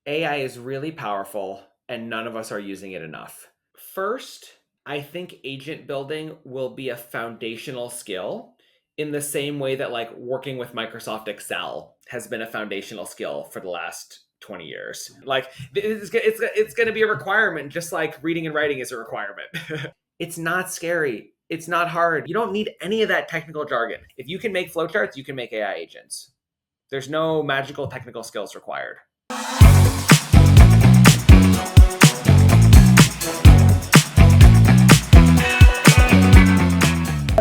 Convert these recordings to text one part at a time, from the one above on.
AI is really powerful and none of us are using it enough. First, I think agent building will be a foundational skill in the same way that like working with Microsoft Excel has been a foundational skill for the last 20 years. Like it's going to be a requirement, just like reading and writing is a requirement. It's not scary. It's not hard. You don't need any of that technical jargon. If you can make flowcharts, you can make AI agents. There's no magical technical skills required.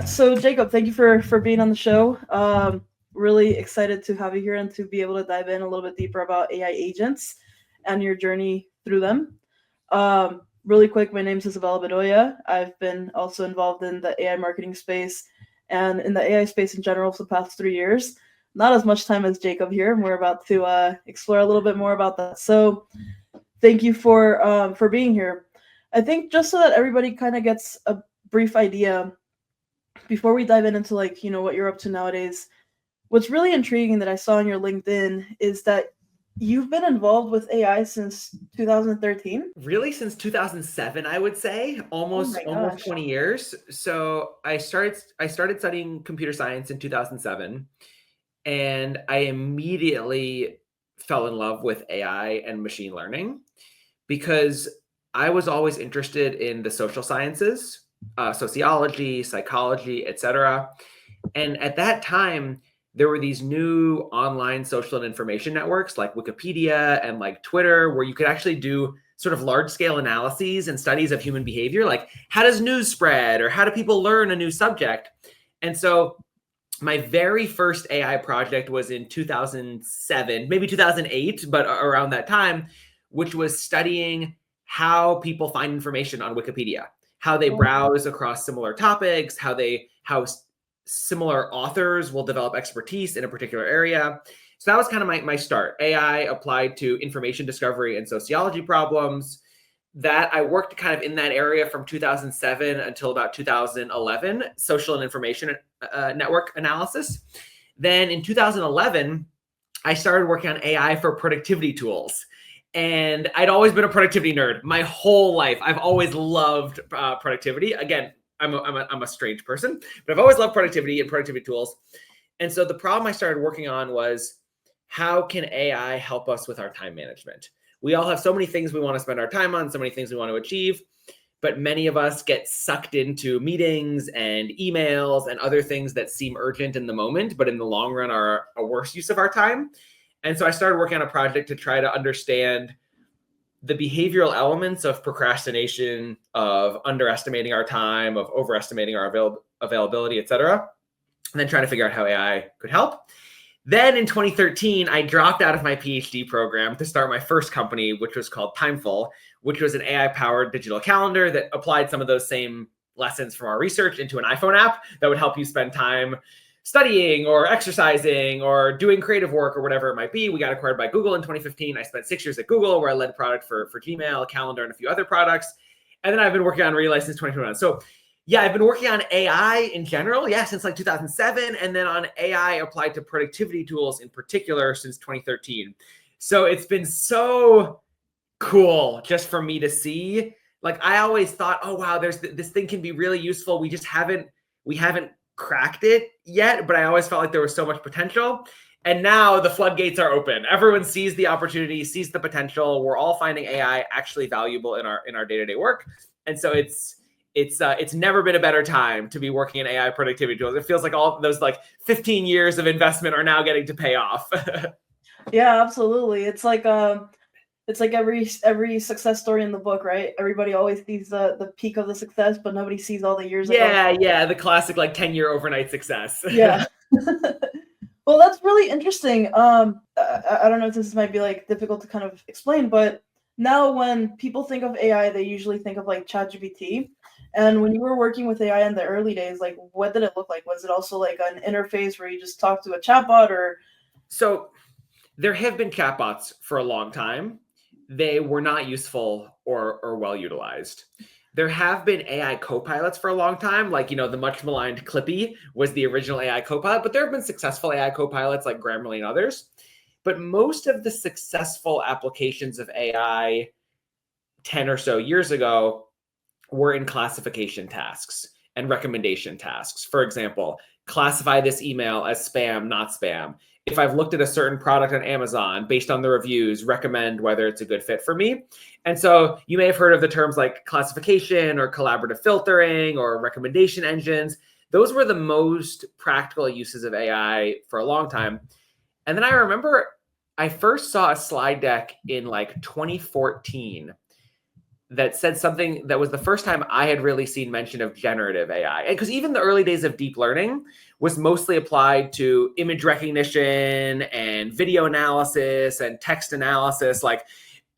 So Jacob, thank you for being on the show. Really excited to have you here and to be able to dive in a little bit deeper about AI agents and your journey through them. Really quick, my name is 𝗲𝗶𝗶𝘀. I've been also involved in the AI marketing space and in the AI space in general for the past 3 years. Not as much time as Jacob here, and we're about to explore a little bit more about that. So thank you for being here. I think just so that everybody kind of gets a brief idea before we dive into like, what you're up to nowadays, what's really intriguing that I saw on your LinkedIn is that you've been involved with AI since 2013. Really, since 2007, I would say, Oh almost my gosh. 20 years. So I started studying computer science in 2007, and I immediately fell in love with AI and machine learning because I was always interested in the social sciences, sociology, psychology, etc. And at that time, there were these new online social and information networks like Wikipedia and like Twitter, where you could actually do sort of large scale analyses and studies of human behavior, like how does news spread or how do people learn a new subject. And so my very first AI project was in 2007, maybe 2008, but around that time, which was studying how people find information on Wikipedia, how they browse across similar topics, how similar authors will develop expertise in a particular area. So that was kind of my start. AI applied to information discovery and sociology problems. That I worked kind of in that area from 2007 until about 2011, social and information network analysis. Then in 2011, I started working on AI for productivity tools. And I'd always been a productivity nerd my whole life. I've always loved productivity. Again, I'm a strange person, but I've always loved productivity and productivity tools. And so the problem I started working on was, how can AI help us with our time management? We all have so many things we want to spend our time on, so many things we want to achieve, but many of us get sucked into meetings and emails and other things that seem urgent in the moment, but in the long run are a worse use of our time. And so I started working on a project to try to understand the behavioral elements of procrastination, of underestimating our time, of overestimating our availability, et cetera, and then trying to figure out how AI could help. Then in 2013, I dropped out of my PhD program to start my first company, which was called 𝗶𝗶𝗶𝘀, which was an AI-powered digital calendar that applied some of those same lessons from our research into an iPhone app that would help you spend time studying or exercising or doing creative work or whatever it might be. We got acquired by Google in 2015. I spent 6 years at Google, where I led product for Gmail, Calendar, and a few other products. And then I've been working on Relay since 2021. So yeah, I've been working on AI in general, since like 2007, and then on AI applied to productivity tools in particular since 2013. So it's been so cool just for me to see. Like, I always thought, oh wow, this thing can be really useful. We haven't cracked it yet, but I always felt like there was so much potential. And now the floodgates are open. Everyone sees the opportunity, sees the potential. We're all finding AI actually valuable in our day-to-day work. And so it's never been a better time to be working in AI productivity tools. It feels like all those like 15 years of investment are now getting to pay off. Yeah, absolutely. It's like every success story in the book, right? Everybody always sees the peak of the success, but nobody sees all the years. Yeah, the classic like 10-year overnight success. Yeah. Well, that's really interesting. I don't know if this might be like difficult to kind of explain, but now when people think of AI, they usually think of like ChatGPT. And when you were working with AI in the early days, like what did it look like? Was it also like an interface where you just talk to a chatbot, or? So there have been chatbots for a long time. They were not useful or well utilized. There have been AI co-pilots for a long time, like, the much maligned 𝗁𝗶𝗶𝘀 was the original AI co-pilot, but there have been successful AI co-pilots like Grammarly and others. But most of the successful applications of AI 10 or so years ago were in classification tasks and recommendation tasks. For example, classify this email as spam, not spam. If I've looked at a certain product on Amazon, based on the reviews, recommend whether it's a good fit for me. And so you may have heard of the terms like classification or collaborative filtering or recommendation engines. Those were the most practical uses of AI for a long time. And then I remember I first saw a slide deck in like 2014 that said something that was the first time I had really seen mention of generative AI. Because even the early days of deep learning was mostly applied to image recognition and video analysis and text analysis. Like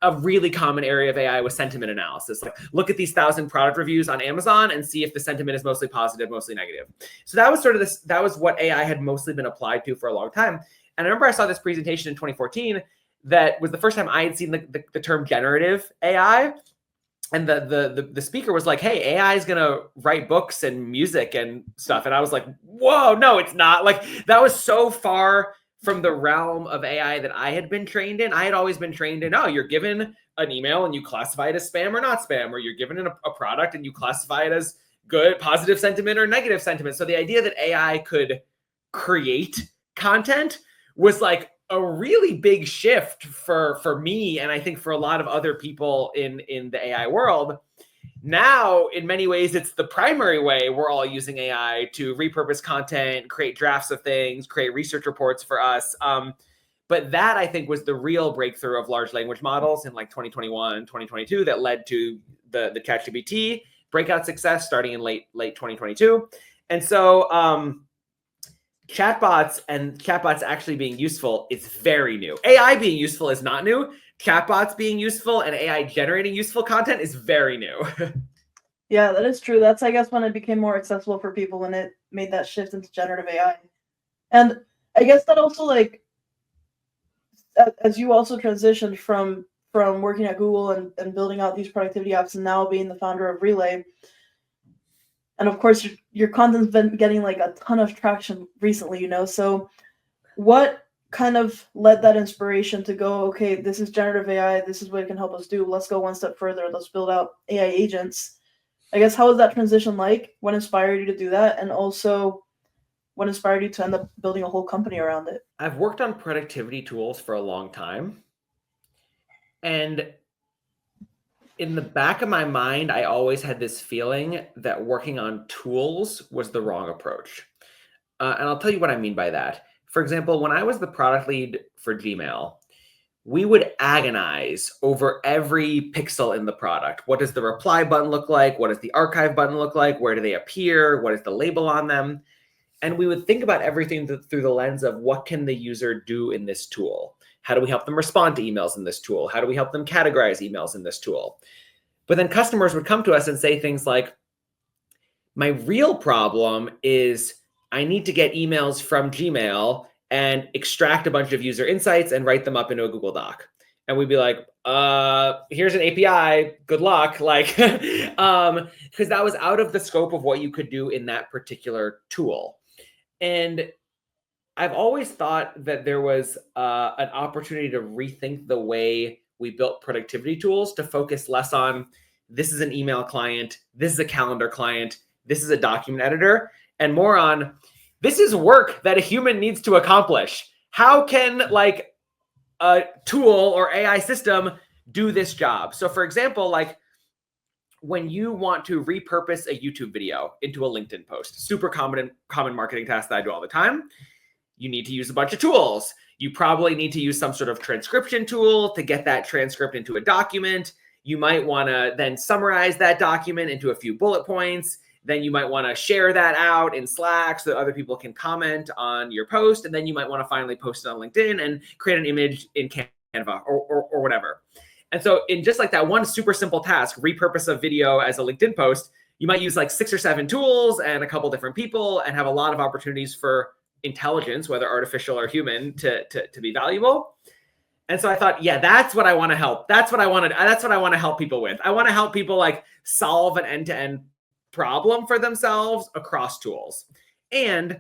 a really common area of AI was sentiment analysis. Like look at these 1,000 product reviews on Amazon and see if the sentiment is mostly positive, mostly negative. So that was sort of this, that was what AI had mostly been applied to for a long time. And I remember I saw this presentation in 2014 that was the first time I had seen the term generative AI. And the speaker was like, hey, AI is going to write books and music and stuff. And I was like, whoa, no, it's not. Like that was so far from the realm of AI that I had been trained in. I had always been trained in, oh, you're given an email and you classify it as spam or not spam, or you're given a product and you classify it as good, positive sentiment or negative sentiment. So the idea that AI could create content was like a really big shift for me, and I think for a lot of other people in the AI world. Now, in many ways, it's the primary way we're all using AI to repurpose content, create drafts of things, create research reports for us. But that, I think, was the real breakthrough of large language models in like 2021, 2022 that led to the ChatGPT breakout success starting in late 2022. And so chatbots actually being useful is very new. AI being useful is not new. Chatbots being useful and AI generating useful content is very new. Yeah, that is true. That's, I guess, when it became more accessible for people, when it made that shift into generative AI. And I guess that also, like, as you also transitioned from working at Google and building out these productivity apps and now being the founder of Relay, and of course your content's been getting like a ton of traction recently, so what kind of led that inspiration to go, okay, this is generative AI, this is what it can help us do, let's go one step further, let's build out AI agents? I guess, how was that transition like? What inspired you to do that? And also, what inspired you to end up building a whole company around it? I've worked on productivity tools for a long time, and in the back of my mind, I always had this feeling that working on tools was the wrong approach. And I'll tell you what I mean by that. For example, when I was the product lead for Gmail, we would agonize over every pixel in the product. What does the reply button look like? What does the archive button look like? Where do they appear? What is the label on them? And we would think about everything through the lens of what can the user do in this tool? How do we help them respond to emails in this tool? How do we help them categorize emails in this tool? But then customers would come to us and say things like, my real problem is I need to get emails from Gmail and extract a bunch of user insights and write them up into a Google Doc. And we'd be like, here's an API, good luck. Like, because that was out of the scope of what you could do in that particular tool. And I've always thought that there was an opportunity to rethink the way we built productivity tools to focus less on, this is an email client, this is a calendar client, this is a document editor, and more on, this is work that a human needs to accomplish. How can like a tool or AI system do this job? So for example, like when you want to repurpose a YouTube video into a LinkedIn post, super common marketing task that I do all the time, you need to use a bunch of tools. You probably need to use some sort of transcription tool to get that transcript into a document. You might want to then summarize that document into a few bullet points. Then you might want to share that out in Slack so that other people can comment on your post. And then you might want to finally post it on LinkedIn and create an image in Canva or whatever. And so in just like that one super simple task, repurpose a video as a LinkedIn post, you might use like 6 or 7 tools and a couple different people and have a lot of opportunities for intelligence, whether artificial or human, to be valuable. And so I thought, yeah, that's what I want to help. That's what I want to help people with. I want to help people like solve an end-to-end problem for themselves across tools. And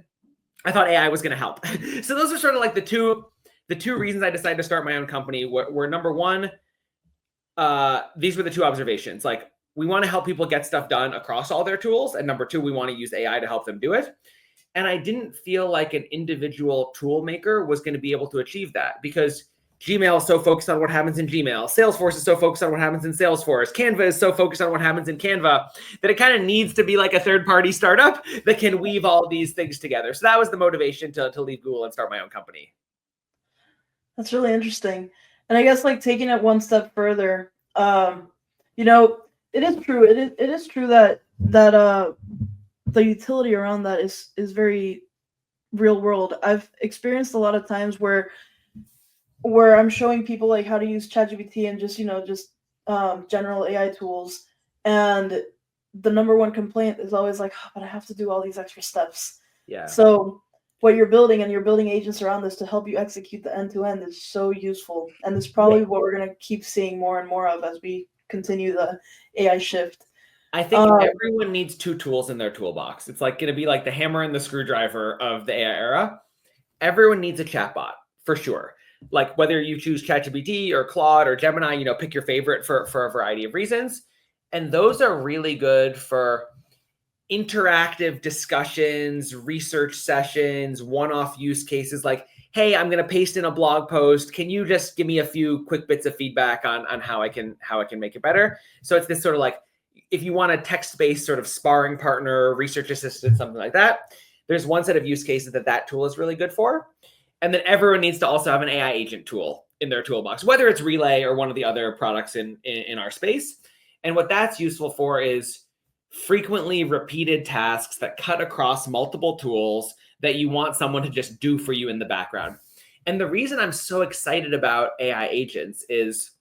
I thought AI was going to help. So those are sort of like the two the two reasons I decided to start my own company were number one, these were the two observations. Like, we want to help people get stuff done across all their tools. And number two, we want to use AI to help them do it. And I didn't feel like an individual tool maker was going to be able to achieve that, because Gmail is so focused on what happens in Gmail. Salesforce is so focused on what happens in Salesforce. Canva is so focused on what happens in Canva that it kind of needs to be like a third-party startup that can weave all these things together. So that was the motivation to leave Google and start my own company. That's really interesting. And I guess, like, taking it one step further, you know, it is true. It is true that the utility around that is very real world. I've experienced a lot of times where I'm showing people like how to use ChatGPT and just general AI tools, and the number one complaint is always like, oh, but I have to do all these extra steps. Yeah. So what you're building, and you're building agents around this to help you execute the end-to-end, is so useful, and it's probably what we're going to keep seeing more and more of as we continue the AI shift. I think everyone needs two tools in their toolbox. It's like going to be like the hammer and the screwdriver of the AI era. Everyone needs a chatbot for sure. Like, whether you choose ChatGPT or Claude or Gemini, pick your favorite for a variety of reasons. And those are really good for interactive discussions, research sessions, one-off use cases. Like, hey, I'm going to paste in a blog post. Can you just give me a few quick bits of feedback on how I can make it better? So it's this sort of like, if you want a text-based sort of sparring partner, research assistant, something like that, there's one set of use cases that tool is really good for. And then everyone needs to also have an AI agent tool in their toolbox, whether it's Relay or one of the other products in our space. And what that's useful for is frequently repeated tasks that cut across multiple tools that you want someone to just do for you in the background. And the reason I'm so excited about AI agents is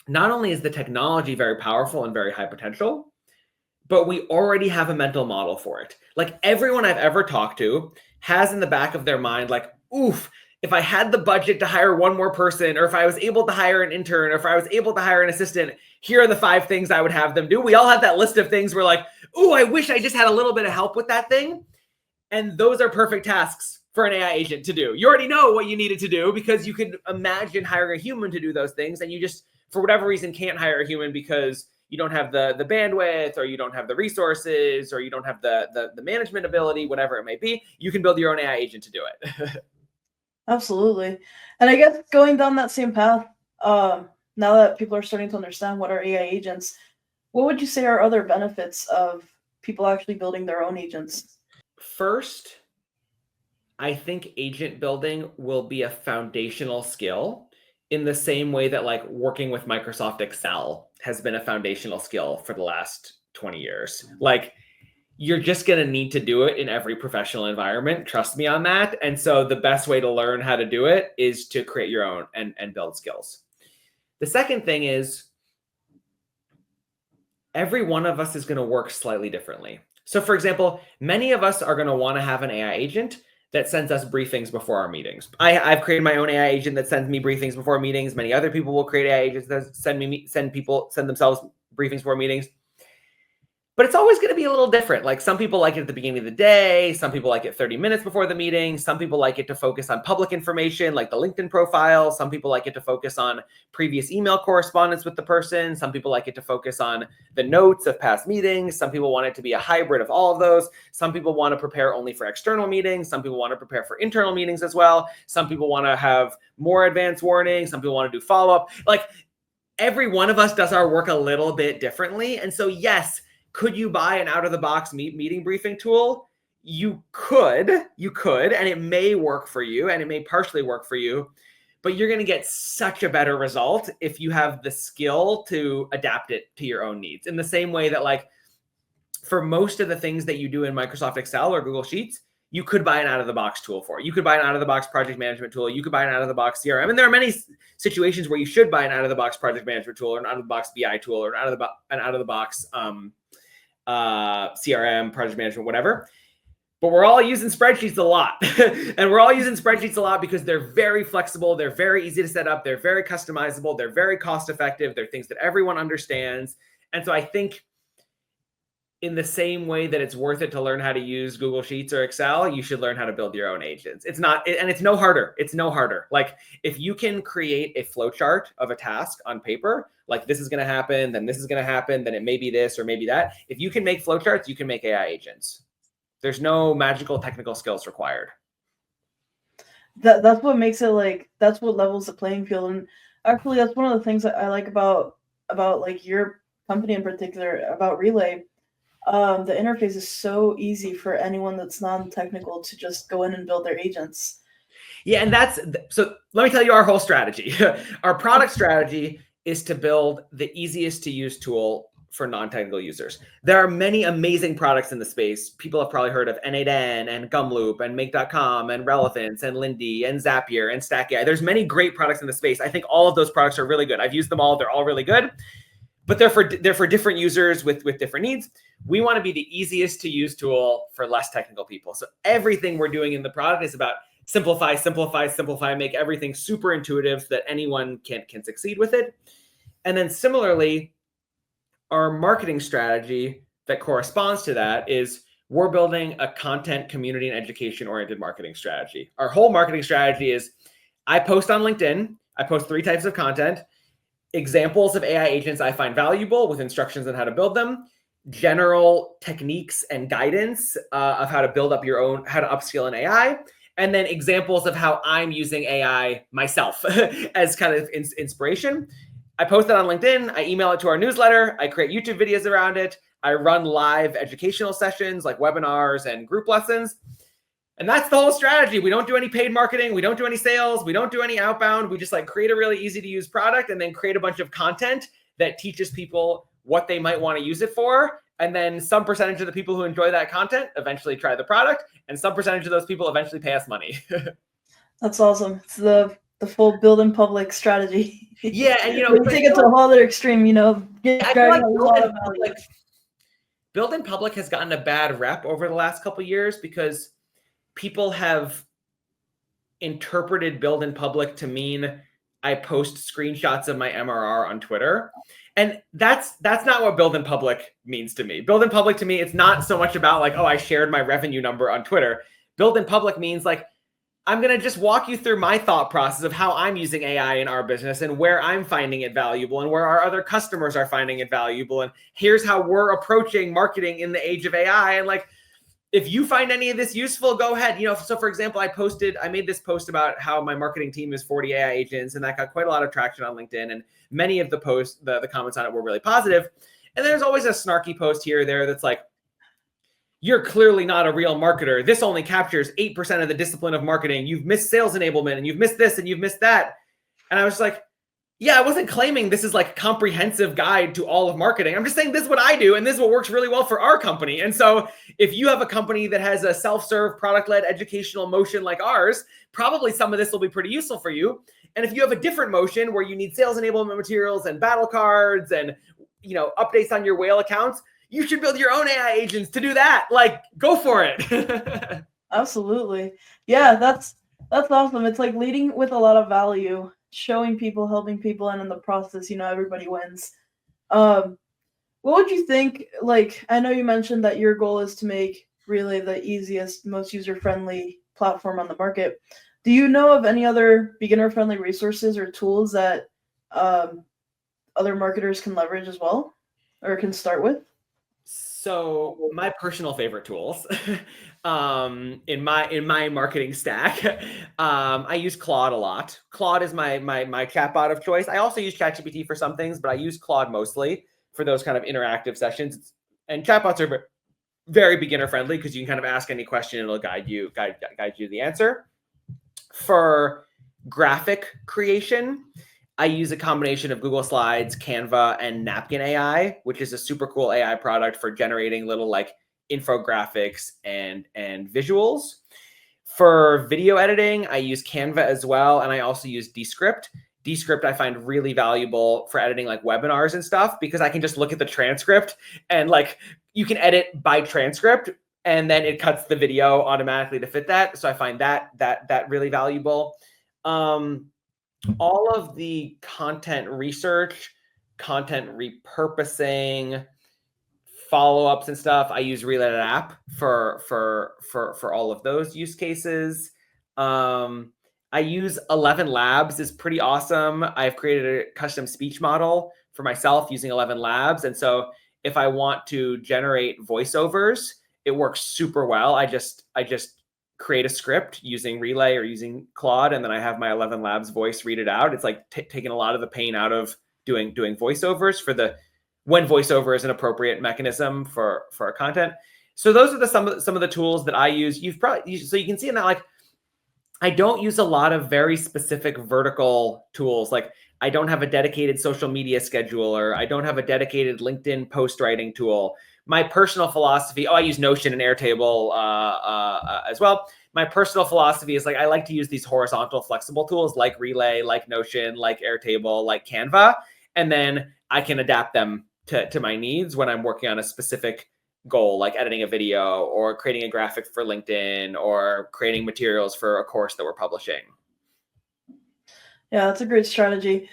not only is the technology very powerful and very high potential, but we already have a mental model for it. Like, everyone I've ever talked to has in the back of their mind, like, oof, if I had the budget to hire one more person, or if I was able to hire an intern, or if I was able to hire an assistant, here are the 5 things I would have them do. We all have that list of things where, like, ooh, I wish I just had a little bit of help with that thing. And those are perfect tasks for an AI agent to do. You already know what you needed to do because you could imagine hiring a human to do those things, and you just, for whatever reason, can't hire a human because you don't have the bandwidth, or you don't have the resources, or you don't have the management ability, whatever it may be. You can build your own AI agent to do it. Absolutely. And I guess going down that same path, now that people are starting to understand what are AI agents, what would you say are other benefits of people actually building their own agents? First, I think agent building will be a foundational skill in the same way that, like, working with Microsoft Excel has been a foundational skill for the last 20 years. Like, you're just going to need to do it in every professional environment. Trust me on that. And so the best way to learn how to do it is to create your own and build skills. The second thing is, every one of us is going to work slightly differently. So, for example, many of us are going to want to have an AI agent that sends us briefings before our meetings. I've created my own AI agent that sends me briefings before meetings. Many other people will create AI agents that send themselves briefings before meetings. But it's always going to be a little different. Like, some people like it at the beginning of the day. Some people like it 30 minutes before the meeting. Some people like it to focus on public information, like the LinkedIn profile. Some people like it to focus on previous email correspondence with the person. Some people like it to focus on the notes of past meetings. Some people want it to be a hybrid of all of those. Some people want to prepare only for external meetings. Some people want to prepare for internal meetings as well. Some people want to have more advanced warning. Some people want to do follow-up. Like, every one of us does our work a little bit differently. And so, yes, could you buy an out-of-the-box meeting briefing tool? You could, and it may work for you, and it may partially work for you, but you're going to get such a better result if you have the skill to adapt it to your own needs. In the same way that, like, for most of the things that you do in Microsoft Excel or Google Sheets, you could buy an out-of-the-box tool for it. You could buy an out-of-the-box project management tool. You could buy an out-of-the-box CRM. And there are many situations where you should buy an out-of-the-box project management tool, or an out-of-the-box BI tool, or an out-of-the-box CRM, project management, whatever. But we're all using spreadsheets a lot. And we're all using spreadsheets a lot because they're very flexible. They're very easy to set up. They're very customizable. They're very cost effective. They're things that everyone understands. And so I think in the same way that it's worth it to learn how to use Google Sheets or Excel, you should learn how to build your own agents. It's not, and it's no harder. It's no harder. Like if you can create a flowchart of a task on paper, like this is going to happen, then this is going to happen, then it may be this or maybe that. If you can make flowcharts, you can make AI agents. There's no magical technical skills required. That's what makes it like, that's what levels the playing field. And actually, that's one of the things that I like about like your company in particular, about Relay. The interface is so easy for anyone that's non-technical to just go in and build their agents. Yeah, and that's, so let me tell you our whole strategy. Our product strategy is to build the easiest to use tool for non-technical users. There are many amazing products in the space. People have probably heard of N8N and Gumloop and Make.com and Relevance and Lindy and Zapier and Stack.ai. There's many great products in the space. I think all of those products are really good. I've used them all. They're all really good, but they're for different users with different needs. We want to be the easiest to use tool for less technical people. So everything we're doing in the product is about simplify, simplify, simplify, make everything super intuitive so that anyone can succeed with it. And then similarly, our marketing strategy that corresponds to that is we're building a content, community, and education-oriented marketing strategy. Our whole marketing strategy is I post on LinkedIn. I post 3 types of content: examples of AI agents I find valuable with instructions on how to build them, general techniques and guidance of how to build up your own, how to upskill in AI, and then examples of how I'm using AI myself as kind of inspiration. I post that on LinkedIn. I email it to our newsletter. I create YouTube videos around it. I run live educational sessions like webinars and group lessons. And that's the whole strategy. We don't do any paid marketing. We don't do any sales. We don't do any outbound. We just like create a really easy to use product and then create a bunch of content that teaches people what they might want to use it for. And then some percentage of the people who enjoy that content eventually try the product. And some percentage of those people eventually pay us money. That's awesome. It's the full build in public strategy. Yeah, and you know, we take it to a whole other extreme, you know, I feel like build in public has gotten a bad rep over the last couple of years because people have interpreted build in public to mean I post screenshots of my MRR on Twitter. And that's not what build in public means to me. Build in public to me, it's not so much about like, oh, I shared my revenue number on Twitter. Build in public means like, I'm going to just walk you through my thought process of how I'm using AI in our business and where I'm finding it valuable and where our other customers are finding it valuable. And here's how we're approaching marketing in the age of AI. And like, if you find any of this useful, go ahead. You know, so for example, I made this post about how my marketing team is 40 AI agents, and that got quite a lot of traction on LinkedIn. And many of the posts, the comments on it were really positive. And there's always a snarky post here or there that's like, you're clearly not a real marketer. This only captures 8% of the discipline of marketing. You've missed sales enablement and you've missed this and you've missed that. And I was like, yeah, I wasn't claiming this is like a comprehensive guide to all of marketing. I'm just saying this is what I do and this is what works really well for our company. And so if you have a company that has a self-serve product-led educational motion like ours, probably some of this will be pretty useful for you. And if you have a different motion where you need sales enablement materials and battle cards and, you know, updates on your whale accounts, you should build your own AI agents to do that. Like, go for it. Absolutely. Yeah, that's awesome. It's like leading with a lot of value, showing people, helping people, and in the process, you know, everybody wins. What would you think, like, I know you mentioned that your goal is to make Relay the easiest, most user-friendly platform on the market. Do you know of any other beginner-friendly resources or tools that other marketers can leverage as well or can start with? So my personal favorite tools in my marketing stack, I use Claude a lot. Claude is my chatbot of choice. I also use ChatGPT for some things, but I use Claude mostly for those kind of interactive sessions. And chatbots are very beginner friendly because you can kind of ask any question and it'll guide you the answer. For graphic creation, I use a combination of Google Slides, Canva, and Napkin AI, which is a super cool AI product for generating little like infographics and visuals. For video editing, I use Canva as well, and I also use Descript. Descript I find really valuable for editing like webinars and stuff because I can just look at the transcript and like you can edit by transcript and then it cuts the video automatically to fit that. So I find that really valuable. All of the content research, content repurposing, follow-ups and stuff, I use Relay.ai for all of those use cases. I use 11 Labs is pretty awesome. I've created a custom speech model for myself using 11 Labs. And so if I want to generate voiceovers, it works super well. I just create a script using Relay or using Claude, and then I have my 11 Labs voice read it out. It's like taking a lot of the pain out of doing voiceovers when voiceover is an appropriate mechanism for our content. So those are some of the tools that I use. So you can see in that, like, I don't use a lot of very specific vertical tools. Like, I don't have a dedicated social media scheduler. I don't have a dedicated LinkedIn post writing tool. My personal philosophy, I use Notion and Airtable as well. My personal philosophy is, like, I like to use these horizontal flexible tools like Relay, like Notion, like Airtable, like Canva, and then I can adapt them to my needs when I'm working on a specific goal, like editing a video or creating a graphic for LinkedIn or creating materials for a course that we're publishing. Yeah, that's a great strategy.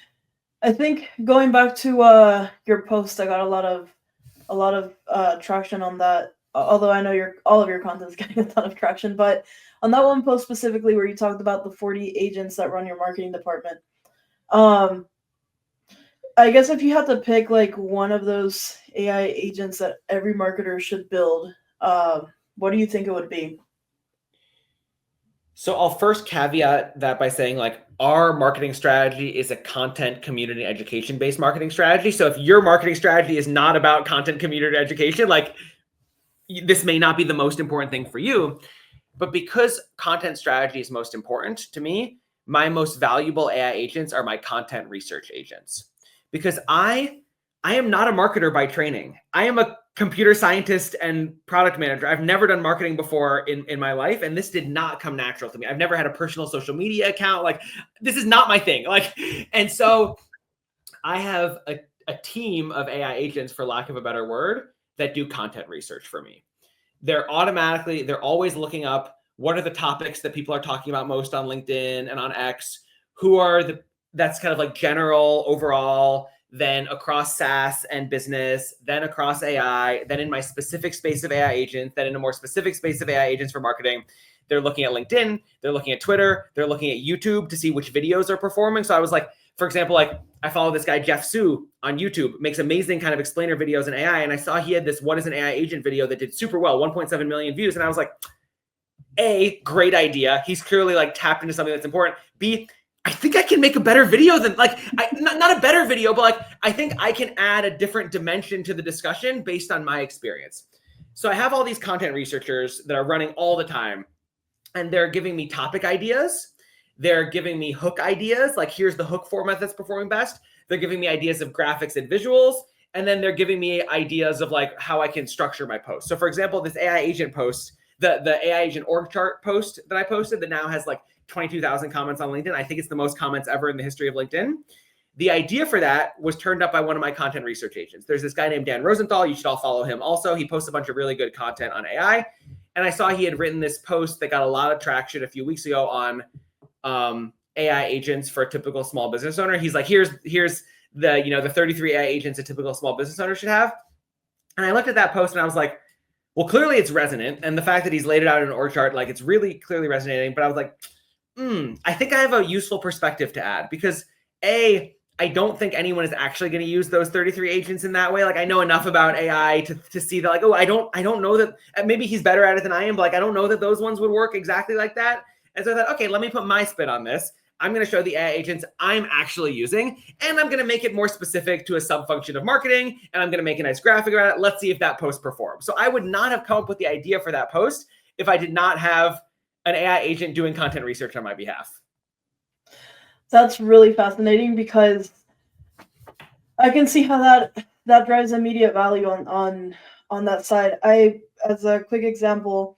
I think going back to your post, I got a lot of traction on that. Although I know all of your content is getting a ton of traction, but on that one post specifically where you talked about the 40 agents that run your marketing department, I guess if you had to pick like one of those AI agents that every marketer should build, what do you think it would be? So I'll first caveat that by saying, like, our marketing strategy is a content, community, education-based marketing strategy. So if your marketing strategy is not about content, community, education, like, this may not be the most important thing for you. But because content strategy is most important to me, my most valuable AI agents are my content research agents. Because I am not a marketer by training. I am a computer scientist and product manager. I've never done marketing before in my life, and this did not come natural to me. I've never had a personal social media account. Like, this is not my thing. Like, and so I have a team of AI agents, for lack of a better word, that do content research for me. They're always looking up what are the topics that people are talking about most on LinkedIn and on X, that's kind of like general overall, then across SaaS and business, then across AI, then in my specific space of AI agents, then in a more specific space of AI agents for marketing. They're looking at LinkedIn, they're looking at Twitter, they're looking at YouTube to see which videos are performing. So I was like, for example, like, I follow this guy, Jeff Su, on YouTube, makes amazing kind of explainer videos in AI. And I saw he had this "What is an AI agent" video that did super well, 1.7 million views. And I was like, A, great idea. He's clearly like tapped into something that's important. B, I think I can make a better video than, like, not a better video, but like, I think I can add a different dimension to the discussion based on my experience. So I have all these content researchers that are running all the time, and they're giving me topic ideas. They're giving me hook ideas, like, here's the hook format that's performing best. They're giving me ideas of graphics and visuals. And then they're giving me ideas of, like, how I can structure my post. So for example, this AI agent post, the AI agent org chart post that I posted that now has like 22,000 comments on LinkedIn. I think it's the most comments ever in the history of LinkedIn. The idea for that was turned up by one of my content research agents. There's this guy named Dan Rosenthal. You should all follow him also. He posts a bunch of really good content on AI. And I saw he had written this post that got a lot of traction a few weeks ago on AI agents for a typical small business owner. He's like, here's the 33 AI agents a typical small business owner should have. And I looked at that post and I was like, well, clearly it's resonant. And the fact that he's laid it out in an org chart, like, it's really clearly resonating. But I was like, I think I have a useful perspective to add, because A, I don't think anyone is actually going to use those 33 agents in that way. Like, I know enough about AI to see that, like, oh, I don't know that, maybe he's better at it than I am, but like, I don't know that those ones would work exactly like that. And so I thought, okay, let me put my spin on this. I'm going to show the AI agents I'm actually using, and I'm going to make it more specific to a sub-function of marketing, and I'm going to make a nice graphic about it. Let's see if that post performs. So I would not have come up with the idea for that post if I did not have an AI agent doing content research on my behalf. That's really fascinating, because I can see how that drives immediate value on that side. As a quick example,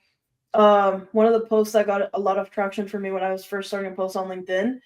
one of the posts that got a lot of traction for me when I was first starting to post on LinkedIn,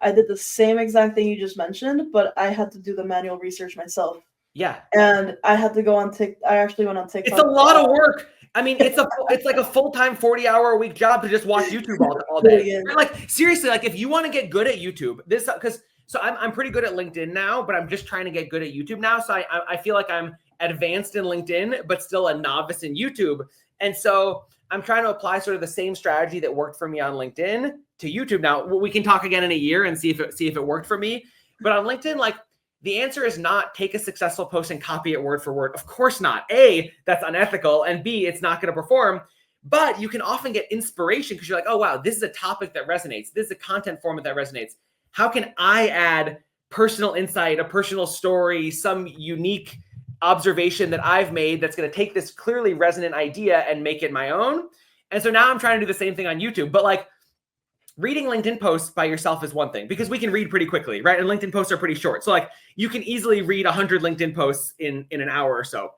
I did the same exact thing you just mentioned, but I had to do the manual research myself. Yeah. And I had to go on TikTok. I actually went on TikTok. It's a lot of work. I mean, it's like a full-time 40-hour-a-week job to just watch YouTube all day. Like, seriously, like, if you want to get good at YouTube, because So I'm pretty good at LinkedIn now, but I'm just trying to get good at YouTube now. So I feel like I'm advanced in LinkedIn, but still a novice in YouTube. And so I'm trying to apply sort of the same strategy that worked for me on LinkedIn to YouTube now. We can talk again in a year and see if it worked for me. But on LinkedIn, like, the answer is not take a successful post and copy it word for word. Of course not. A, that's unethical, and B, it's not going to perform. But you can often get inspiration because you're like, oh, wow, this is a topic that resonates. This is a content format that resonates. How can I add personal insight, a personal story, some unique observation that I've made that's going to take this clearly resonant idea and make it my own? And so now I'm trying to do the same thing on YouTube. But like, reading LinkedIn posts by yourself is one thing because we can read pretty quickly, right? And LinkedIn posts are pretty short. So like, you can easily read 100 LinkedIn posts in an hour or so.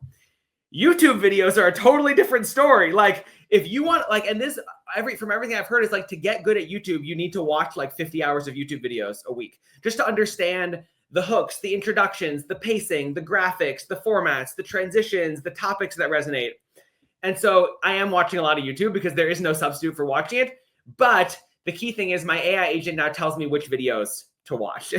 YouTube videos are a totally different story. Like, if you want, like, and this, from everything I've heard, is like, to get good at YouTube, you need to watch like 50 hours of YouTube videos a week just to understand the hooks, the introductions, the pacing, the graphics, the formats, the transitions, the topics that resonate. And so I am watching a lot of YouTube because there is no substitute for watching it. But the key thing is my AI agent now tells me which videos to watch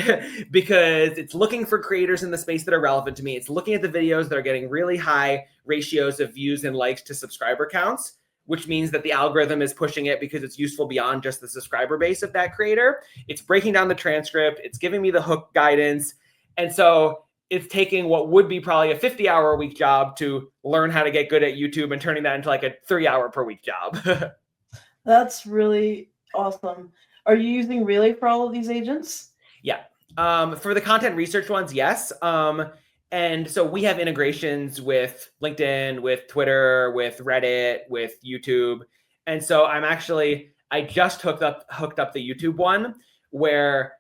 because it's looking for creators in the space that are relevant to me. It's looking at the videos that are getting really high ratios of views and likes to subscriber counts, which means that the algorithm is pushing it because it's useful beyond just the subscriber base of that creator. It's breaking down the transcript. It's giving me the hook guidance. And so it's taking what would be probably a 50-hour-a-week job to learn how to get good at YouTube and turning that into like a 3-hour-per-week job. That's really awesome. Are you using Relay for all of these agents? Yeah. For the content research ones, yes. And so we have integrations with LinkedIn, with Twitter, with Reddit, with YouTube. And so I just hooked up the YouTube one where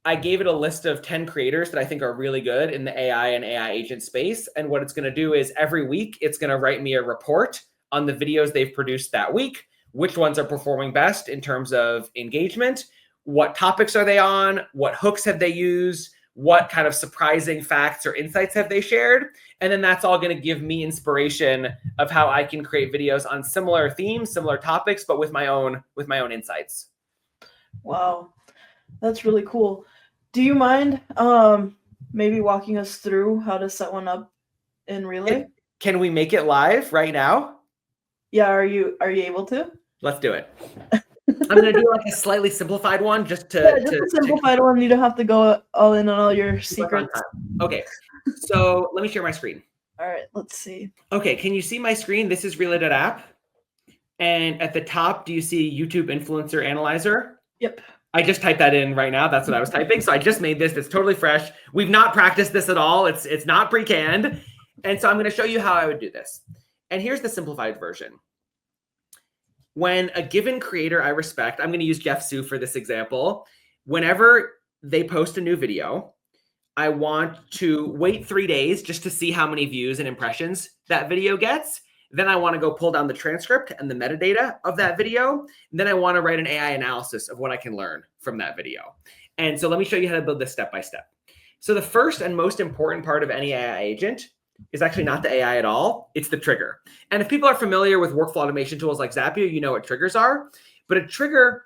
I gave it a list of 10 creators that I think are really good in the AI and AI agent space. And what it's going to do is every week, it's going to write me a report on the videos they've produced that week, which ones are performing best in terms of engagement, what topics are they on, what hooks have they used, what kind of surprising facts or insights have they shared. And then that's all going to give me inspiration of how I can create videos on similar themes, similar topics, but with my own insights. Wow, that's really cool. Do you mind maybe walking us through how to set one up in Relay? Can we make it live right now? Yeah, are you able to? Let's do it. I'm going to do like a slightly simplified one just a simplified one. You don't have to go all in on all your secrets. Okay, so let me share my screen. All right, let's see. Okay, can you see my screen? This is Relay.app. And at the top, do you see YouTube Influencer Analyzer? Yep. I just typed that in right now. That's what I was typing. So I just made this. It's totally fresh. We've not practiced this at all. It's not pre-canned. And so I'm going to show you how I would do this. And here's the simplified version. When a given creator I respect, I'm going to use Jeff Su for this example. Whenever they post a new video, I want to wait 3 days just to see how many views and impressions that video gets. Then I want to go pull down the transcript and the metadata of that video. And then I want to write an AI analysis of what I can learn from that video. And so let me show you how to build this step by step. So the first and most important part of any AI agent is actually not the AI at all. It's the trigger. And if people are familiar with workflow automation tools like Zapier, you know what triggers are. But a trigger,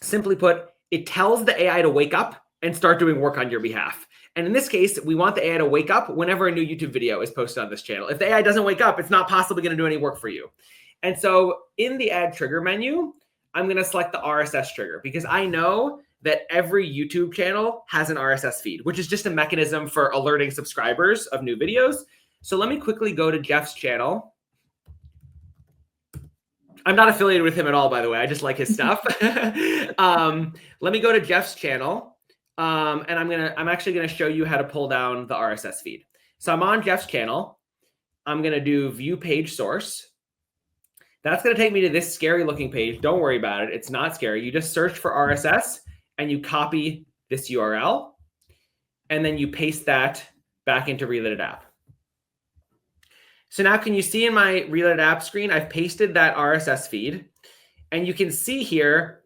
simply put, it tells the AI to wake up and start doing work on your behalf. And in this case, we want the AI to wake up whenever a new YouTube video is posted on this channel. If the AI doesn't wake up, it's not possibly going to do any work for you. And so in the Add Trigger menu, I'm going to select the RSS trigger because I know that every YouTube channel has an RSS feed, which is just a mechanism for alerting subscribers of new videos. So let me quickly go to Jeff's channel. I'm not affiliated with him at all, by the way. I just like his stuff. Let me go to Jeff's channel. And I'm actually gonna show you how to pull down the RSS feed. So I'm on Jeff's channel. I'm gonna do view page source. That's gonna take me to this scary looking page. Don't worry about it. It's not scary. You just search for RSS and you copy this URL, and then you paste that back into Relay.app. So now can you see in my Relay.app screen, I've pasted that RSS feed, and you can see here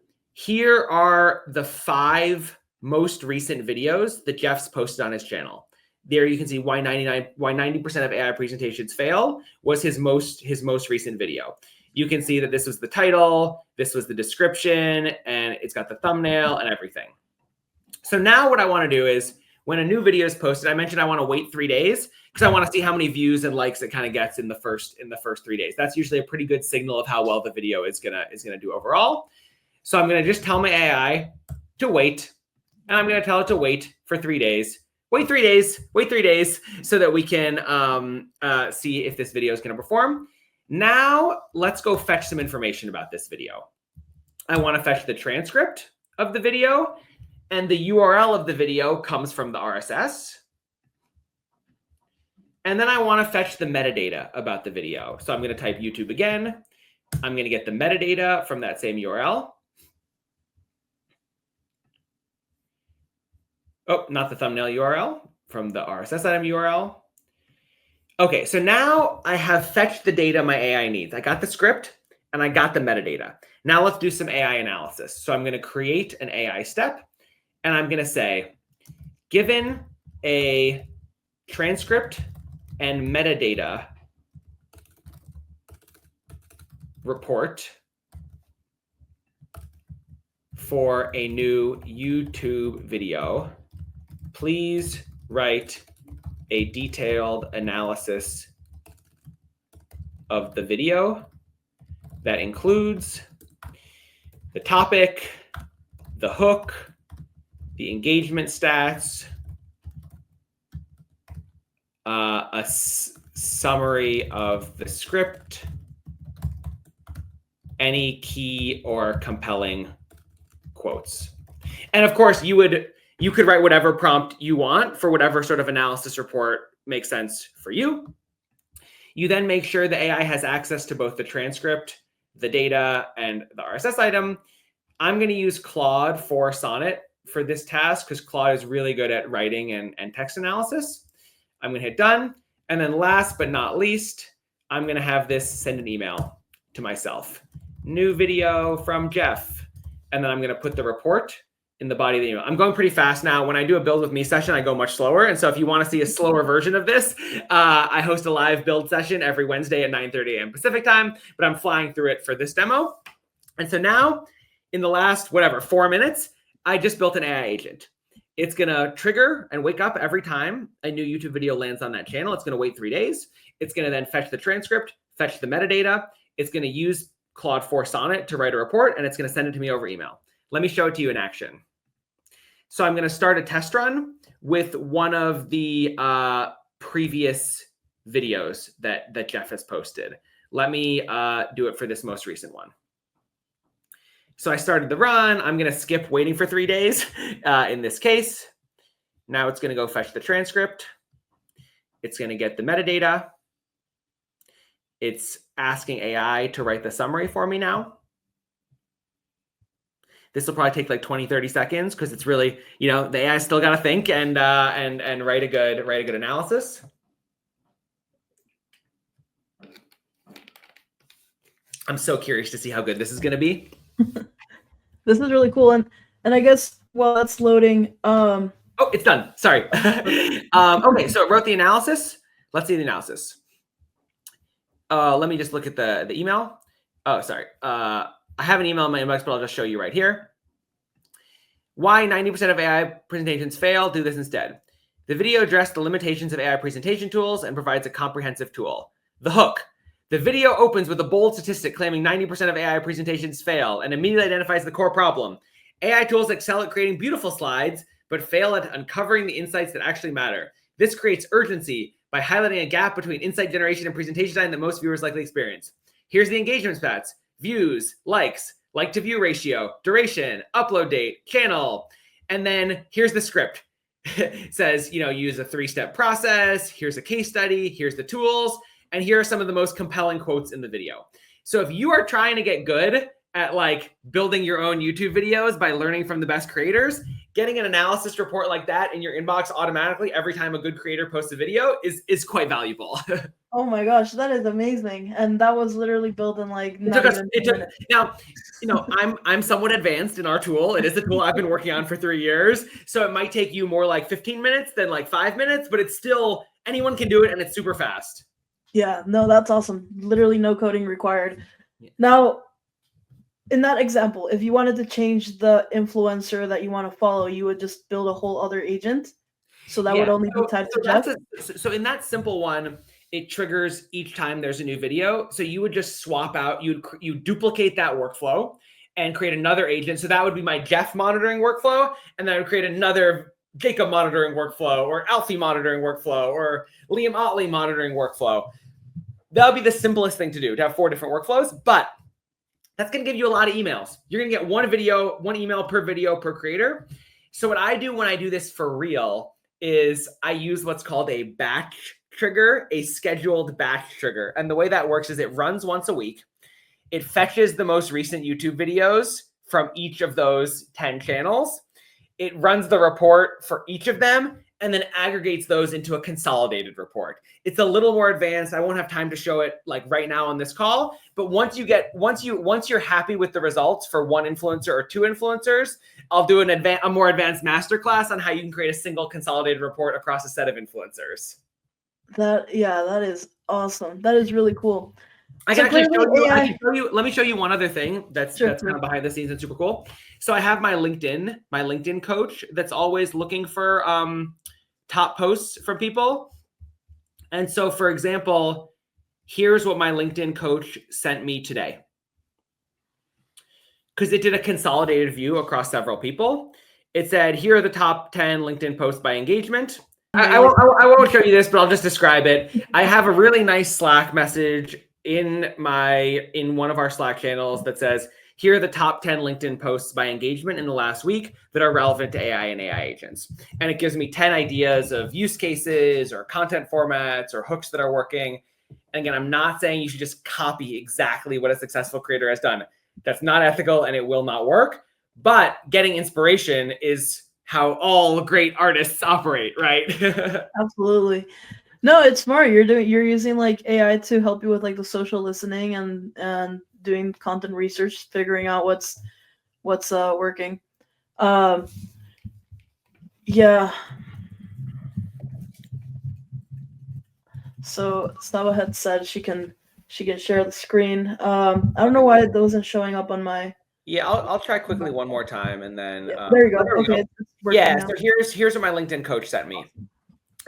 are the 5 most recent videos that Jeff's posted on his channel. There you can see why 90% of AI presentations fail was his most recent video. You can see that this was the title, this was the description, and it's got the thumbnail and everything. So now what I want to do is when a new video is posted, I mentioned I want to wait 3 days because I want to see how many views and likes it kind of gets in the first 3 days. That's usually a pretty good signal of how well the video is gonna do overall. So I'm gonna just tell my AI to wait, and I'm gonna tell it to wait for 3 days. Wait 3 days, wait 3 days, so that we can see if this video is gonna perform. Now let's go fetch some information about this video. I want to fetch the transcript of the video, and the URL of the video comes from the RSS. And then I want to fetch the metadata about the video. So I'm going to type YouTube again. I'm going to get the metadata from that same URL. Oh, not the thumbnail URL, from the RSS item URL. Okay, so now I have fetched the data my AI needs. I got the script and I got the metadata. Now let's do some AI analysis. So I'm going to create an AI step, and I'm going to say, given a transcript and metadata report for a new YouTube video, please write a detailed analysis of the video that includes the topic, the hook, the engagement stats, a summary of the script, any key or compelling quotes. And of course, you could write whatever prompt you want for whatever sort of analysis report makes sense for you. You then make sure the AI has access to both the transcript, the data, and the RSS item. I'm going to use Claude for Sonnet for this task because Claude is really good at writing and text analysis. I'm going to hit done. And then last but not least, I'm going to have this send an email to myself. New video from Jeff. And then I'm going to put the report in the body of the email. I'm going pretty fast now. When I do a build with me session, I go much slower. And so if you want to see a slower version of this, I host a live build session every Wednesday at 9:30 a.m. Pacific time, but I'm flying through it for this demo. And so now in the last, 4 minutes, I just built an AI agent. It's going to trigger and wake up every time a new YouTube video lands on that channel. It's going to wait 3 days. It's going to then fetch the transcript, fetch the metadata. It's going to use Claude for Sonnet to write a report, and it's going to send it to me over email. Let me show it to you in action. So I'm going to start a test run with one of the previous videos that Jeff has posted. Let me do it for this most recent one. So I started the run. I'm going to skip waiting for 3 days in this case. Now it's going to go fetch the transcript. It's going to get the metadata. It's asking AI to write the summary for me now. This will probably take like 20, 30 seconds because it's really, the AI still got to think and write a good analysis. I'm so curious to see how good this is going to be. This is really cool. And I guess while that's loading, oh, it's done. Sorry. Okay, so it wrote the analysis. Let's see the analysis. Let me just look at the email. Oh, sorry. I have an email in my inbox, but I'll just show you right here. Why 90% of AI presentations fail? Do this instead. The video addressed the limitations of AI presentation tools and provides a comprehensive tool. The hook. The video opens with a bold statistic claiming 90% of AI presentations fail and immediately identifies the core problem. AI tools excel at creating beautiful slides, but fail at uncovering the insights that actually matter. This creates urgency by highlighting a gap between insight generation and presentation time that most viewers likely experience. Here's the engagement stats: views, likes, like to view ratio, duration, upload date, channel. And then here's the script. It says, use a 3-step process. Here's a case study. Here's the tools. And here are some of the most compelling quotes in the video. So if you are trying to get good at building your own YouTube videos by learning from the best creators, getting an analysis report like that in your inbox automatically every time a good creator posts a video is quite valuable. Oh my gosh, that is amazing. And that was literally built in now, I'm somewhat advanced in our tool. It is a tool I've been working on for 3 years. So it might take you more like 15 minutes than 5 minutes, but it's still, anyone can do it and it's super fast. Yeah, no, that's awesome. Literally no coding required. Yeah. Now, in that example, if you wanted to change the influencer that you want to follow, you would just build a whole other agent. So that would Yeah. only be tied to Jeff. So in that simple one, it triggers each time there's a new video. So you would just swap out, you duplicate that workflow and create another agent. So that would be my Jeff monitoring workflow. And then I would create another Jacob monitoring workflow, or Alfie monitoring workflow, or 𝘁𝗵𝗶𝘀𝗶 monitoring workflow. That would be the simplest thing to do, to have 4 different workflows. But that's going to give you a lot of emails. You're going to get one email per video per creator. So what I do when I do this for real is I use what's called a batch trigger, a scheduled batch trigger. And the way that works is it runs once a week. It fetches the most recent YouTube videos from each of those 10 channels. It runs the report for each of them and then aggregates those into a consolidated report. It's a little more advanced. I won't have time to show it like right now on this call, but once you're happy with the results for one influencer or 2 influencers, I'll do a more advanced masterclass on how you can create a single consolidated report across a set of influencers. That is awesome. That is really cool. I can actually show you. Let me show you one other thing that's kind of behind the scenes and super cool. So I have my LinkedIn coach that's always looking for top posts from people. And so, for example, here's what my LinkedIn coach sent me today, because it did a consolidated view across several people. It said, here are the top 10 LinkedIn posts by engagement. I won't show you this, but I'll just describe it. I have a really nice Slack message in one of our Slack channels that says, here are the top 10 LinkedIn posts by engagement in the last week that are relevant to AI and AI agents. And it gives me 10 ideas of use cases or content formats or hooks that are working. And again, I'm not saying you should just copy exactly what a successful creator has done. That's not ethical and it will not work. But getting inspiration is how all great artists operate, right? Absolutely. No, it's smart. You're using like AI to help you with like the social listening and doing content research, figuring out what's working. Yeah. So 𝘁𝗵𝗶𝘀 had said she can share the screen. I don't know why it wasn't showing up on my. Yeah, I'll try quickly one more time and then. Yeah, there you go. Okay. Yeah. Now. So here's what my LinkedIn coach sent me.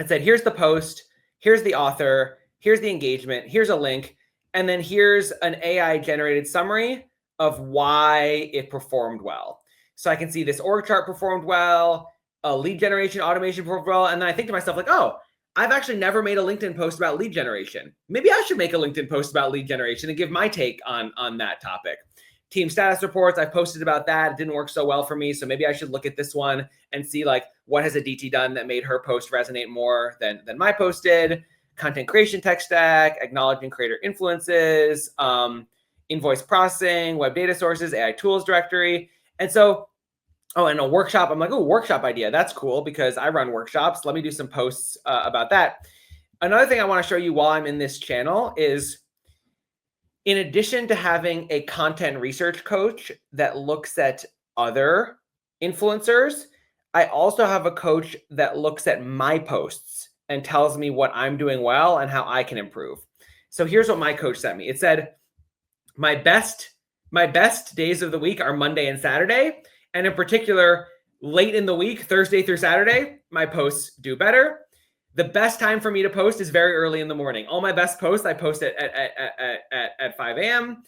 It said, here's the post, here's the author, here's the engagement, here's a link, and then here's an AI generated summary of why it performed well. So I can see this org chart performed well, a lead generation automation performed well, and then I think to myself like, oh, I've actually never made a LinkedIn post about lead generation. Maybe I should make a LinkedIn post about lead generation and give my take on that topic. Team status reports, I've posted about that. It didn't work so well for me. So maybe I should look at this one and see like, what has a DT done that made her post resonate more than my post did? Content creation tech stack, acknowledging creator influences, invoice processing, web data sources, AI tools directory. And so, and a workshop. I'm like, oh, workshop idea. That's cool because I run workshops. Let me do some posts about that. Another thing I want to show you while I'm in this channel is, in addition to having a content research coach that looks at other influencers, I also have a coach that looks at my posts and tells me what I'm doing well and how I can improve. So here's what my coach sent me. It said, my best days of the week are Monday and Saturday. And in particular, late in the week, Thursday through Saturday, my posts do better. The best time for me to post is very early in the morning. All my best posts, I post at 5 a.m.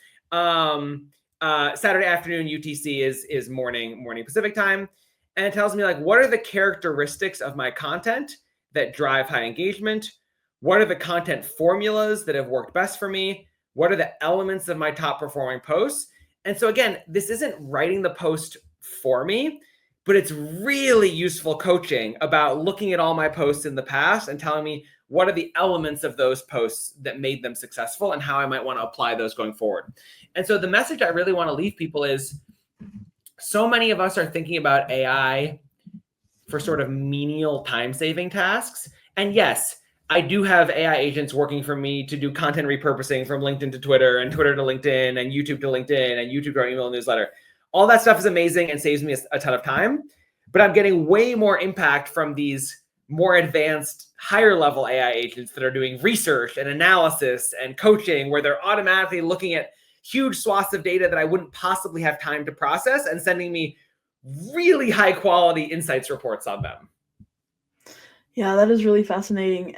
Saturday afternoon UTC is morning Pacific time. And it tells me like, what are the characteristics of my content that drive high engagement? What are the content formulas that have worked best for me? What are the elements of my top performing posts? And so again, this isn't writing the post for me, but it's really useful coaching about looking at all my posts in the past and telling me what are the elements of those posts that made them successful and how I might want to apply those going forward. And so the message I really want to leave people is, so many of us are thinking about AI for sort of menial time-saving tasks. And yes, I do have AI agents working for me to do content repurposing from LinkedIn to Twitter and Twitter to LinkedIn and YouTube to LinkedIn and YouTube to our email newsletter. All that stuff is amazing and saves me a ton of time, but I'm getting way more impact from these more advanced, higher level AI agents that are doing research and analysis and coaching, where they're automatically looking at huge swaths of data that I wouldn't possibly have time to process and sending me really high quality insights reports on them. Yeah, that is really fascinating.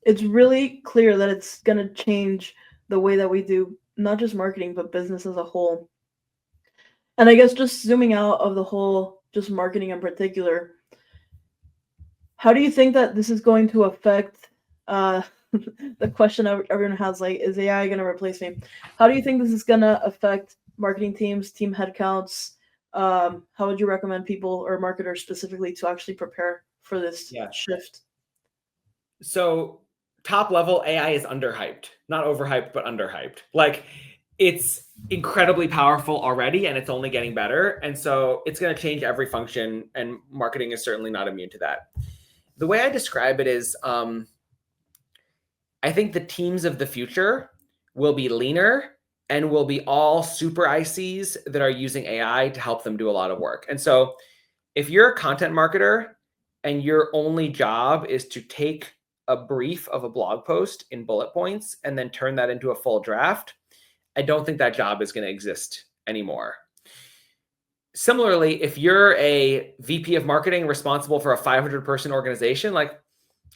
It's really clear that it's going to change the way that we do not just marketing, but business as a whole. And I guess just zooming out of the whole, just marketing in particular, how do you think that this is going to affect the question everyone has, like, is AI going to replace me? How do you think this is going to affect marketing teams, team headcounts? How would you recommend people or marketers specifically to actually prepare for this shift? So top level, AI is underhyped, not overhyped, but underhyped. Like, it's incredibly powerful already, and it's only getting better. And so it's going to change every function, and marketing is certainly not immune to that. The way I describe it is, I think the teams of the future will be leaner and will be all super ICs that are using AI to help them do a lot of work. And so if you're a content marketer and your only job is to take a brief of a blog post in bullet points and then turn that into a full draft, I don't think that job is going to exist anymore. Similarly, if you're a VP of marketing responsible for a 500-person organization, like,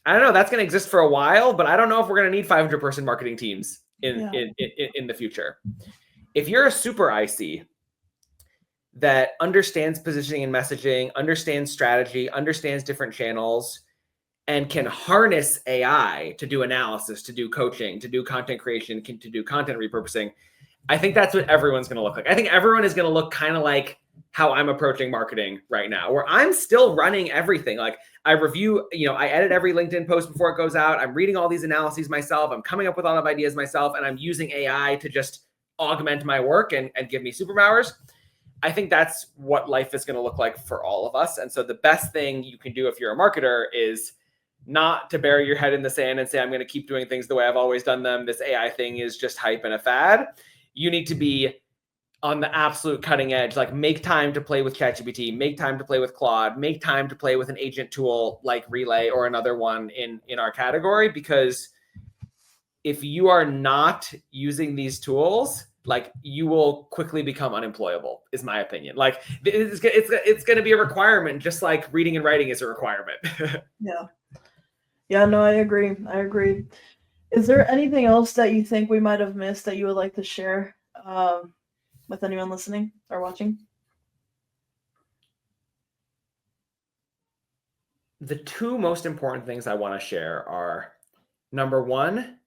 I don't know, that's going to exist for a while, but I don't know if we're going to need 500-person marketing teams in the future. If you're a super IC that understands positioning and messaging, understands strategy, understands different channels, and can harness AI to do analysis, to do coaching, to do content creation, to do content repurposing, I think that's what everyone's going to look like. I think everyone is going to look kind of like how I'm approaching marketing right now, where I'm still running everything. Like, I review, I edit every LinkedIn post before it goes out. I'm reading all these analyses myself. I'm coming up with all of ideas myself, and I'm using AI to just augment my work and give me superpowers. I think that's what life is going to look like for all of us. And so the best thing you can do if you're a marketer is not to bury your head in the sand and say, I'm going to keep doing things the way I've always done them. This AI thing is just hype and a fad. You need to be on the absolute cutting edge, like make time to play with ChatGPT, make time to play with Claude, make time to play with an agent tool like Relay or another one in our category. Because if you are not using these tools, like, you will quickly become unemployable, is my opinion. Like, it's going to be a requirement, just like reading and writing is a requirement. Yeah, no, I agree. Is there anything else that you think we might have missed that you would like to share with anyone listening or watching? The two most important things I want to share are, number one,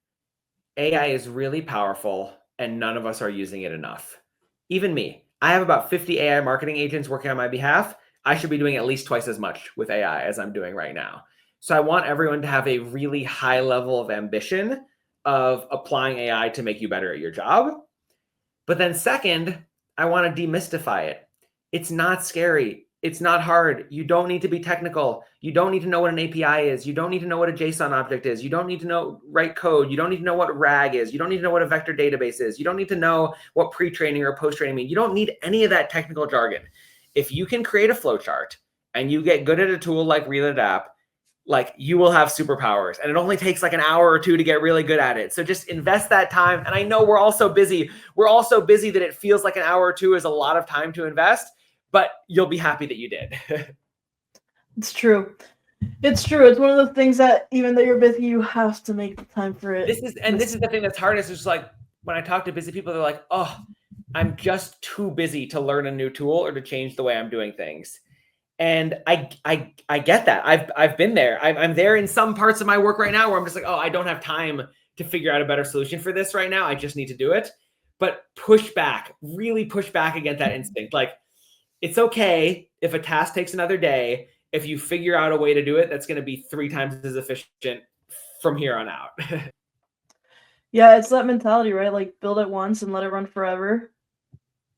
AI is really powerful and none of us are using it enough. Even me. I have about 50 AI marketing agents working on my behalf. I should be doing at least twice as much with AI as I'm doing right now. So I want everyone to have a really high level of ambition of applying AI to make you better at your job. But then second, I want to demystify it. It's not scary. It's not hard. You don't need to be technical. You don't need to know what an API is. You don't need to know what a JSON object is. You don't need to write code. You don't need to know what RAG is. You don't need to know what a vector database is. You don't need to know what pre-training or post-training mean. You don't need any of that technical jargon. If you can create a flowchart and you get good at a tool like Relay.ai, like, you will have superpowers, and it only takes like an hour or two to get really good at it. So just invest that time. And I know we're all so busy. We're all so busy that it feels like an hour or two is a lot of time to invest, but you'll be happy that you did. It's true. It's true. It's one of the things that even though you're busy, you have to make the time for it. This is the thing that's hardest. Is like, when I talk to busy people, they're like, oh, I'm just too busy to learn a new tool or to change the way I'm doing things. And I get that. I've been there. I'm there in some parts of my work right now where I'm just like, oh, I don't have time to figure out a better solution for this right now. I just need to do it. But really push back against that instinct. Like, it's okay if a task takes another day. If you figure out a way to do it, that's going to be 3 times as efficient from here on out. Yeah, it's that mentality, right? Like, build it once and let it run forever.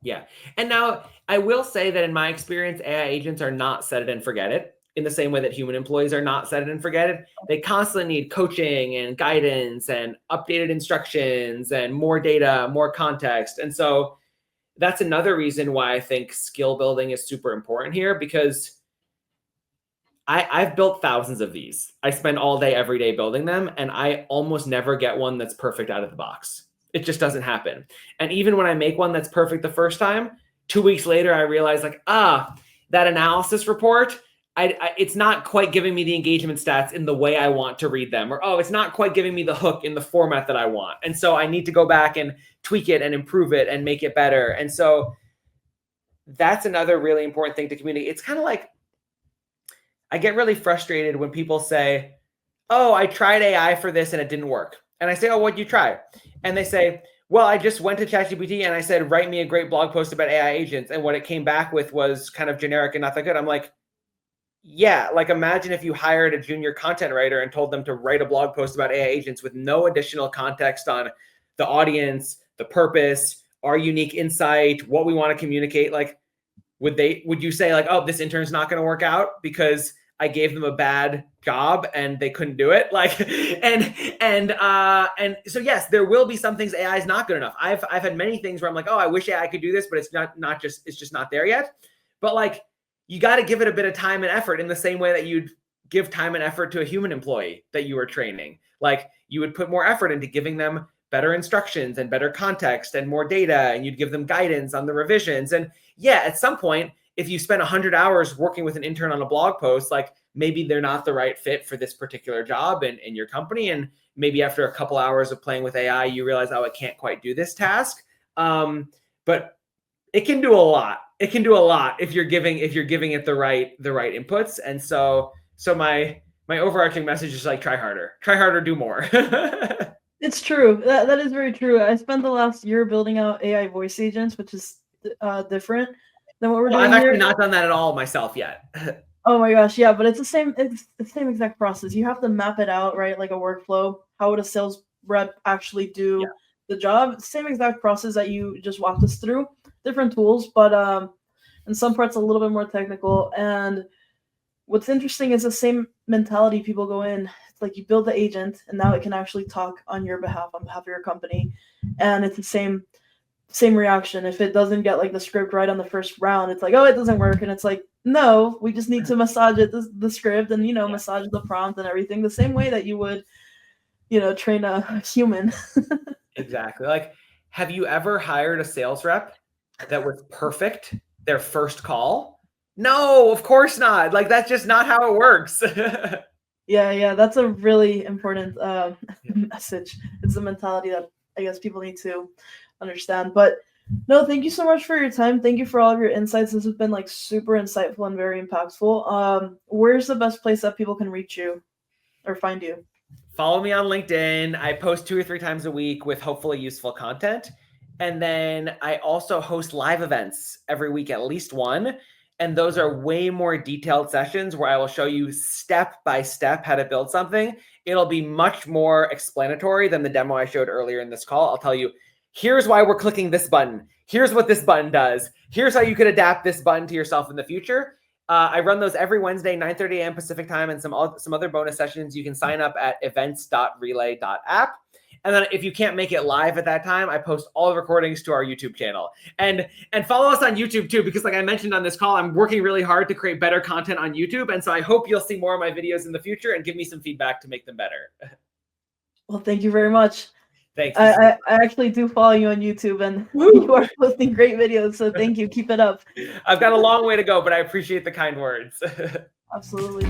Yeah. And now I will say that in my experience, AI agents are not set it and forget it in the same way that human employees are not set it and forget it. They constantly need coaching and guidance and updated instructions and more data, more context. And so that's another reason why I think skill building is super important here, because I've built thousands of these. I spend all day, every day building them, and I almost never get one that's perfect out of the box. It just doesn't happen. And even when I make one that's perfect the first time, 2 weeks later, I realize like, that analysis report, it's not quite giving me the engagement stats in the way I want to read them, or, oh, it's not quite giving me the hook in the format that I want. And so I need to go back and tweak it and improve it and make it better. And so that's another really important thing to communicate. It's kind of like, I get really frustrated when people say, oh, I tried AI for this and it didn't work. And I say, oh, what'd you try? And they say, well, I just went to ChatGPT and I said, write me a great blog post about AI agents. And what it came back with was kind of generic and not that good. I'm like, yeah, like imagine if you hired a junior content writer and told them to write a blog post about AI agents with no additional context on the audience, the purpose, our unique insight, what we want to communicate. Like, would you say like, oh, this intern's not going to work out because I gave them a bad job and they couldn't do it? Like, and so yes, there will be some things AI is not good enough. I've had many things where I'm like, oh, I wish AI could do this, but it's just not there yet. But like, you got to give it a bit of time and effort in the same way that you'd give time and effort to a human employee that you were training. Like, you would put more effort into giving them better instructions and better context and more data, and you'd give them guidance on the revisions. And yeah, at some point, if you spend 100 hours working with an intern on a blog post, like maybe they're not the right fit for this particular job in your company. And maybe after a couple hours of playing with AI, you realize, oh, I can't quite do this task. But it can do a lot. It can do a lot if you're giving it the right inputs. And so my overarching message is like, try harder, do more. It's true. That is very true. I spent the last year building out AI voice agents, which is different than what we're doing. I've actually not done that at all myself yet. Oh my gosh, yeah, but it's the same exact process. You have to map it out, right? Like a workflow. How would a sales rep actually do the job? Same exact process that you just walked us through. Different tools, but in some parts a little bit more technical. And what's interesting is the same mentality people go in. It's like you build the agent and now it can actually talk on your behalf, on behalf of your company. And it's the same reaction. If it doesn't get like the script right on the first round, it's like, oh, it doesn't work. And it's like, no, we just need to massage it, the script, and massage the prompt and everything the same way that you would, train a human. Exactly. Like, have you ever hired a sales rep that was perfect their first call? No, of course not. Like, that's just not how it works. Yeah, that's a really important message. It's the mentality that I guess people need to understand. But no, thank you so much for your time. Thank you for all of your insights. This has been like super insightful and very impactful. Where's the best place that people can reach you or find you? Follow me on LinkedIn. I post 2 or 3 times a week with hopefully useful content. And then I also host live events every week, at least one. And those are way more detailed sessions where I will show you step by step how to build something. It'll be much more explanatory than the demo I showed earlier in this call. I'll tell you, here's why we're clicking this button. Here's what this button does. Here's how you could adapt this button to yourself in the future. I run those every Wednesday, 9:30 a.m. Pacific time, and some other bonus sessions. You can sign up at events.relay.app. And then if you can't make it live at that time, I post all the recordings to our YouTube channel. And follow us on YouTube too, because like I mentioned on this call, I'm working really hard to create better content on YouTube. And so I hope you'll see more of my videos in the future and give me some feedback to make them better. Well, thank you very much. Thanks. I actually do follow you on YouTube, and you are posting great videos. So thank you. Keep it up. I've got a long way to go, but I appreciate the kind words. Absolutely.